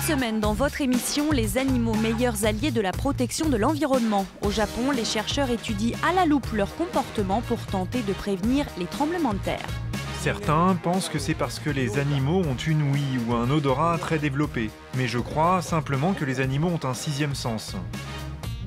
semaine, dans votre émission, les animaux meilleurs alliés de la protection de l'environnement. Au Japon, les chercheurs étudient à la loupe leur comportement pour tenter de prévenir les tremblements de terre. Certains pensent que c'est parce que les animaux ont une ouïe ou un odorat très développé. Mais je crois simplement que les animaux ont un sixième sens.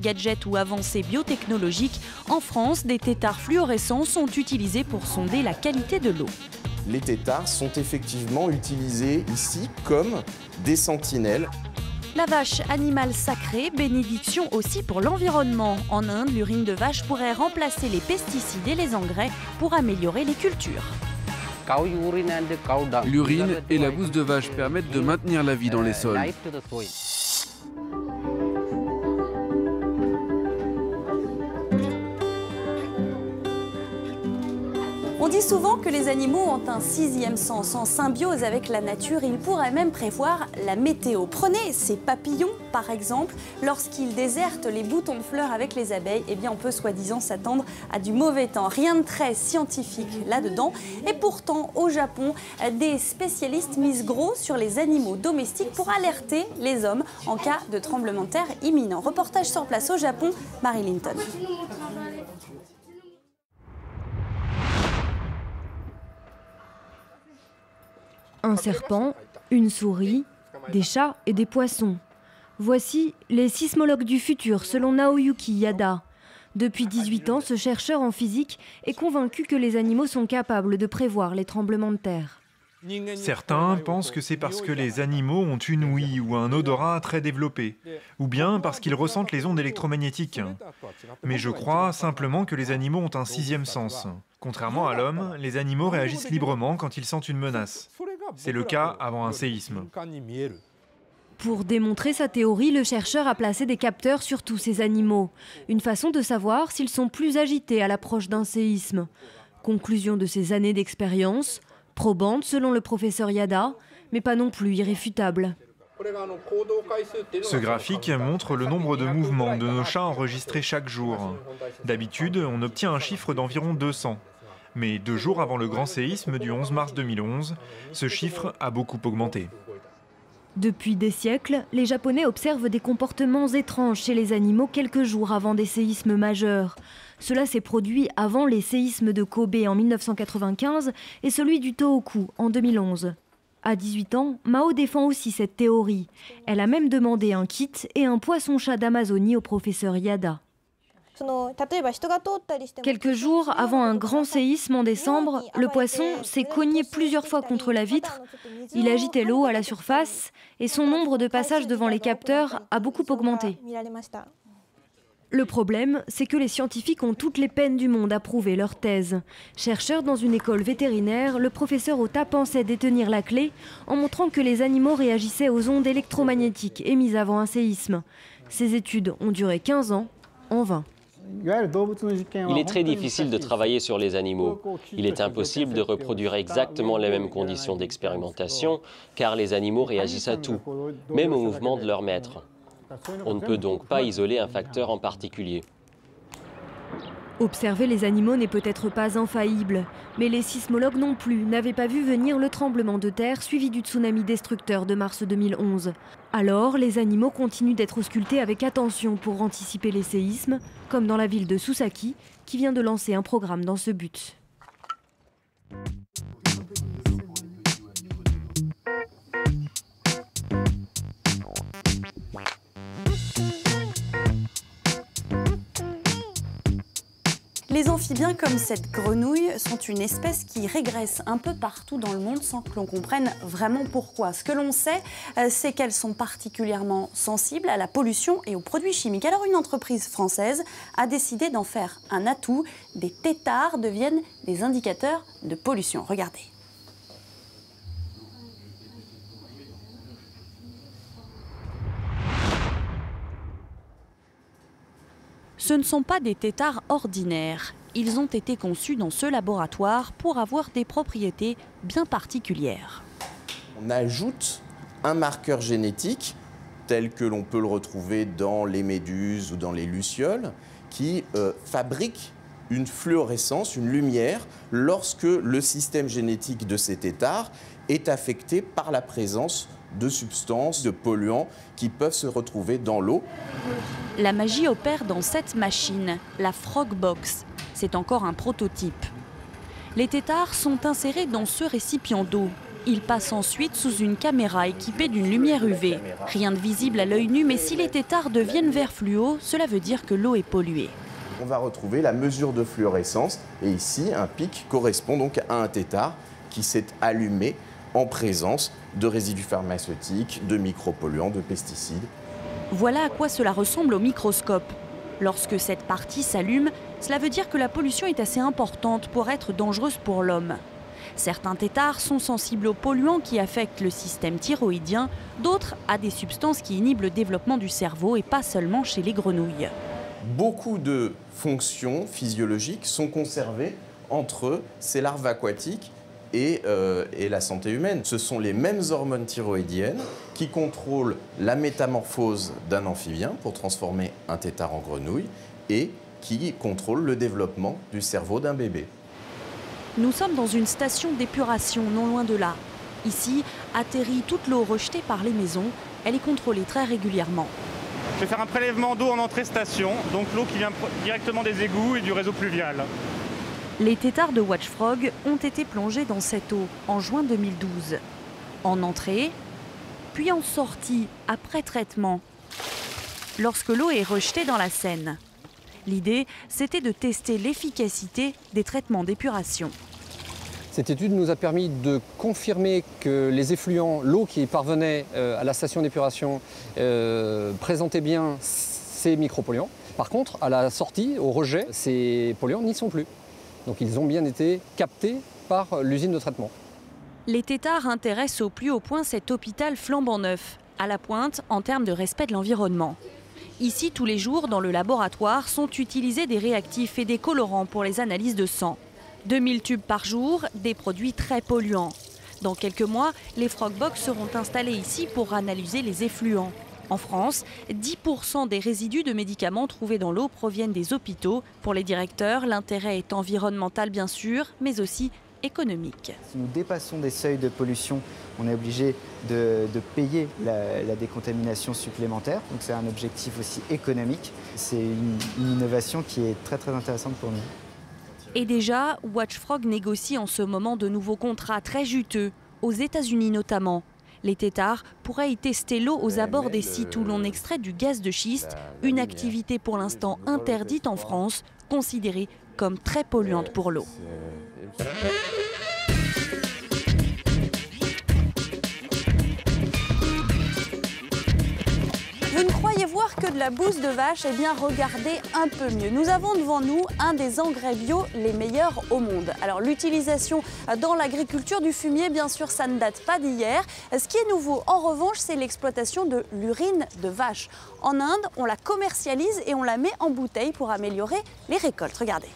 Gadgets ou avancées biotechnologiques, en France, des têtards fluorescents sont utilisés pour sonder la qualité de l'eau. Les têtards sont effectivement utilisés ici comme des sentinelles. La vache, animal sacré, bénédiction aussi pour l'environnement. En Inde, l'urine de vache pourrait remplacer les pesticides et les engrais pour améliorer les cultures. L'urine et la bouse de vache permettent de maintenir la vie dans les sols. On dit souvent que les animaux ont un sixième sens. En symbiose avec la nature, ils pourraient même prévoir la météo. Prenez ces papillons, par exemple. Lorsqu'ils désertent les boutons de fleurs avec les abeilles, eh bien on peut soi-disant s'attendre à du mauvais temps. Rien de très scientifique là-dedans. Et pourtant, au Japon, des spécialistes misent gros sur les animaux domestiques pour alerter les hommes en cas de tremblement de terre imminent. Reportage sur place au Japon, Marie Linton. Un serpent, une souris, des chats et des poissons. Voici les sismologues du futur, selon Naoyuki Yada. Depuis 18 ans, ce chercheur en physique est convaincu que les animaux sont capables de prévoir les tremblements de terre. Certains pensent que c'est parce que les animaux ont une ouïe ou un odorat très développé, ou bien parce qu'ils ressentent les ondes électromagnétiques. Mais je crois simplement que les animaux ont un sixième sens. Contrairement à l'homme, les animaux réagissent librement quand ils sentent une menace. C'est le cas avant un séisme. Pour démontrer sa théorie, le chercheur a placé des capteurs sur tous ces animaux. Une façon de savoir s'ils sont plus agités à l'approche d'un séisme. Conclusion de ces années d'expérience, probante selon le professeur Yada, mais pas non plus irréfutable. Ce graphique montre le nombre de mouvements de nos chats enregistrés chaque jour. D'habitude, on obtient un chiffre d'environ 200. Mais 2 jours avant le grand séisme du 11 mars 2011, ce chiffre a beaucoup augmenté. Depuis des siècles, les Japonais observent des comportements étranges chez les animaux quelques jours avant des séismes majeurs. Cela s'est produit avant les séismes de Kobe en 1995 et celui du Tohoku en 2011. À 18 ans, Mao défend aussi cette théorie. Elle a même demandé un kit et un poisson-chat d'Amazonie au professeur Yada. Quelques jours avant un grand séisme en décembre, le poisson s'est cogné plusieurs fois contre la vitre. Il agitait l'eau à la surface et son nombre de passages devant les capteurs a beaucoup augmenté. Le problème, c'est que les scientifiques ont toutes les peines du monde à prouver leur thèse. Chercheur dans une école vétérinaire, le professeur Ota pensait détenir la clé en montrant que les animaux réagissaient aux ondes électromagnétiques émises avant un séisme. Ces études ont duré 15 ans, en vain. Il est très difficile de travailler sur les animaux. Il est impossible de reproduire exactement les mêmes conditions d'expérimentation, car les animaux réagissent à tout, même au mouvement de leur maître. On ne peut donc pas isoler un facteur en particulier. Observer les animaux n'est peut-être pas infaillible, mais les sismologues non plus n'avaient pas vu venir le tremblement de terre suivi du tsunami destructeur de mars 2011. Alors, les animaux continuent d'être auscultés avec attention pour anticiper les séismes, comme dans la ville de Susaki, qui vient de lancer un programme dans ce but. Les amphibiens comme cette grenouille sont une espèce qui régresse un peu partout dans le monde sans que l'on comprenne vraiment pourquoi. Ce que l'on sait, c'est qu'elles sont particulièrement sensibles à la pollution et aux produits chimiques. Alors une entreprise française a décidé d'en faire un atout. Des têtards deviennent des indicateurs de pollution. Regardez. Ce ne sont pas des têtards ordinaires. Ils ont été conçus dans ce laboratoire pour avoir des propriétés bien particulières. On ajoute un marqueur génétique tel que l'on peut le retrouver dans les méduses ou dans les lucioles qui fabrique une fluorescence, une lumière, lorsque le système génétique de ces têtards est affecté par la présence de substances, de polluants qui peuvent se retrouver dans l'eau. La magie opère dans cette machine, la Frogbox. C'est encore un prototype. Les têtards sont insérés dans ce récipient d'eau. Ils passent ensuite sous une caméra équipée d'une lumière UV. Rien de visible à l'œil nu, mais si les têtards deviennent vert fluo, cela veut dire que l'eau est polluée. On va retrouver la mesure de fluorescence et ici un pic correspond donc à un tétard qui s'est allumé en présence de résidus pharmaceutiques, de micropolluants, de pesticides. Voilà à quoi cela ressemble au microscope. Lorsque cette partie s'allume, cela veut dire que la pollution est assez importante pour être dangereuse pour l'homme. Certains têtards sont sensibles aux polluants qui affectent le système thyroïdien, d'autres à des substances qui inhibent le développement du cerveau et pas seulement chez les grenouilles. Beaucoup de fonctions physiologiques sont conservées entre ces larves aquatiques et la santé humaine. Ce sont les mêmes hormones thyroïdiennes qui contrôlent la métamorphose d'un amphibien pour transformer un tétard en grenouille et qui contrôlent le développement du cerveau d'un bébé. Nous sommes dans une station d'épuration non loin de là. Ici, atterrit toute l'eau rejetée par les maisons. Elle est contrôlée très régulièrement. Je vais faire un prélèvement d'eau en entrée station, donc l'eau qui vient directement des égouts et du réseau pluvial. Les têtards de WatchFrog ont été plongés dans cette eau en juin 2012. En entrée, puis en sortie après traitement, lorsque l'eau est rejetée dans la Seine. L'idée, c'était de tester l'efficacité des traitements d'épuration. Cette étude nous a permis de confirmer que les effluents, l'eau qui parvenait à la station d'épuration, présentait bien ces micropolluants. Par contre, à la sortie, au rejet, ces polluants n'y sont plus. Donc ils ont bien été captés par l'usine de traitement. Les têtards intéressent au plus haut point cet hôpital flambant neuf, à la pointe en termes de respect de l'environnement. Ici, tous les jours, dans le laboratoire, sont utilisés des réactifs et des colorants pour les analyses de sang. 2000 tubes par jour, des produits très polluants. Dans quelques mois, les Frogbox seront installés ici pour analyser les effluents. En France, 10% des résidus de médicaments trouvés dans l'eau proviennent des hôpitaux. Pour les directeurs, l'intérêt est environnemental bien sûr, mais aussi économique. Si nous dépassons des seuils de pollution, on est obligé de payer la décontamination supplémentaire. Donc c'est un objectif aussi économique. C'est une innovation qui est très très intéressante pour nous. Et déjà, WatchFrog négocie en ce moment de nouveaux contrats très juteux, aux États-Unis notamment. Les têtards pourraient y tester l'eau aux abords des sites où l'on extrait du gaz de schiste, une activité pour l'instant interdite en France, considérée comme très polluante pour l'eau. Vous ne croyez voir que de la bouse de vache? Eh bien, regardez un peu mieux. Nous avons devant nous un des engrais bio les meilleurs au monde. Alors, l'utilisation dans l'agriculture du fumier, bien sûr, ça ne date pas d'hier. Ce qui est nouveau, en revanche, c'est l'exploitation de l'urine de vache. En Inde, on la commercialise et on la met en bouteille pour améliorer les récoltes. Regardez.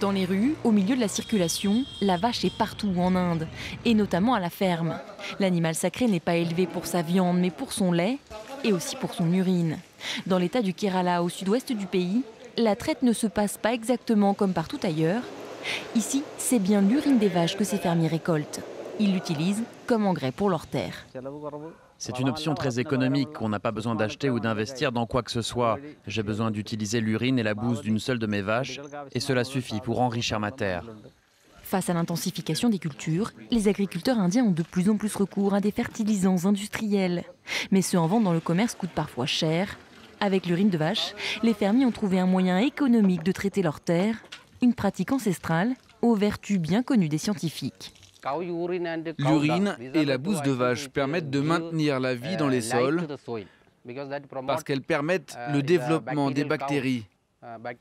Dans les rues, au milieu de la circulation, la vache est partout en Inde, et notamment à la ferme. L'animal sacré n'est pas élevé pour sa viande, mais pour son lait et aussi pour son urine. Dans l'état du Kerala, au sud-ouest du pays, la traite ne se passe pas exactement comme partout ailleurs. Ici, c'est bien l'urine des vaches que ces fermiers récoltent. Ils l'utilisent comme engrais pour leurs terres. C'est une option très économique, on n'a pas besoin d'acheter ou d'investir dans quoi que ce soit. J'ai besoin d'utiliser l'urine et la bouse d'une seule de mes vaches, et cela suffit pour enrichir ma terre. Face à l'intensification des cultures, les agriculteurs indiens ont de plus en plus recours à des fertilisants industriels. Mais ceux en vente dans le commerce coûtent parfois cher. Avec l'urine de vache, les fermiers ont trouvé un moyen économique de traiter leurs terres, une pratique ancestrale aux vertus bien connues des scientifiques. L'urine et la bouse de vache permettent de maintenir la vie dans les sols parce qu'elles permettent le développement des bactéries.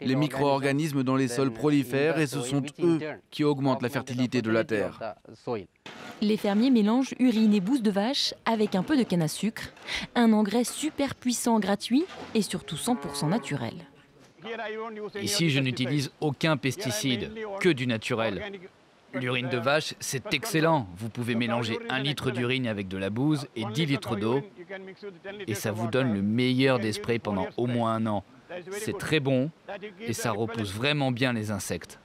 Les micro-organismes dans les sols prolifèrent et ce sont eux qui augmentent la fertilité de la terre. Les fermiers mélangent urine et bouse de vache avec un peu de canne à sucre, un engrais super puissant, gratuit et surtout 100% naturel. Ici, je n'utilise aucun pesticide, que du naturel. L'urine de vache, c'est excellent. Vous pouvez mélanger 1 litre d'urine avec de la bouse et 10 litres d'eau. Et ça vous donne le meilleur des sprays pendant au moins 1 an. C'est très bon et ça repousse vraiment bien les insectes.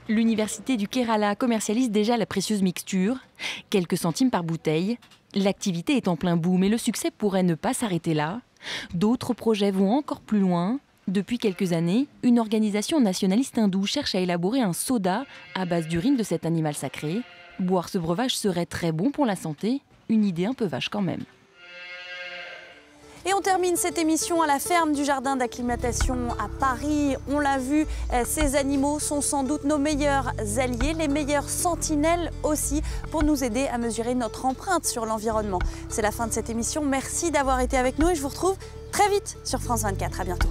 L'université du Kerala commercialise déjà la précieuse mixture, quelques centimes par bouteille. L'activité est en plein boom et le succès pourrait ne pas s'arrêter là. D'autres projets vont encore plus loin. Depuis quelques années, une organisation nationaliste hindoue cherche à élaborer un soda à base d'urine de cet animal sacré. Boire ce breuvage serait très bon pour la santé, une idée un peu vache quand même. Et on termine cette émission à la ferme du jardin d'acclimatation à Paris. On l'a vu, ces animaux sont sans doute nos meilleurs alliés, les meilleurs sentinelles aussi, pour nous aider à mesurer notre empreinte sur l'environnement. C'est la fin de cette émission. Merci d'avoir été avec nous et je vous retrouve très vite sur France 24. À bientôt.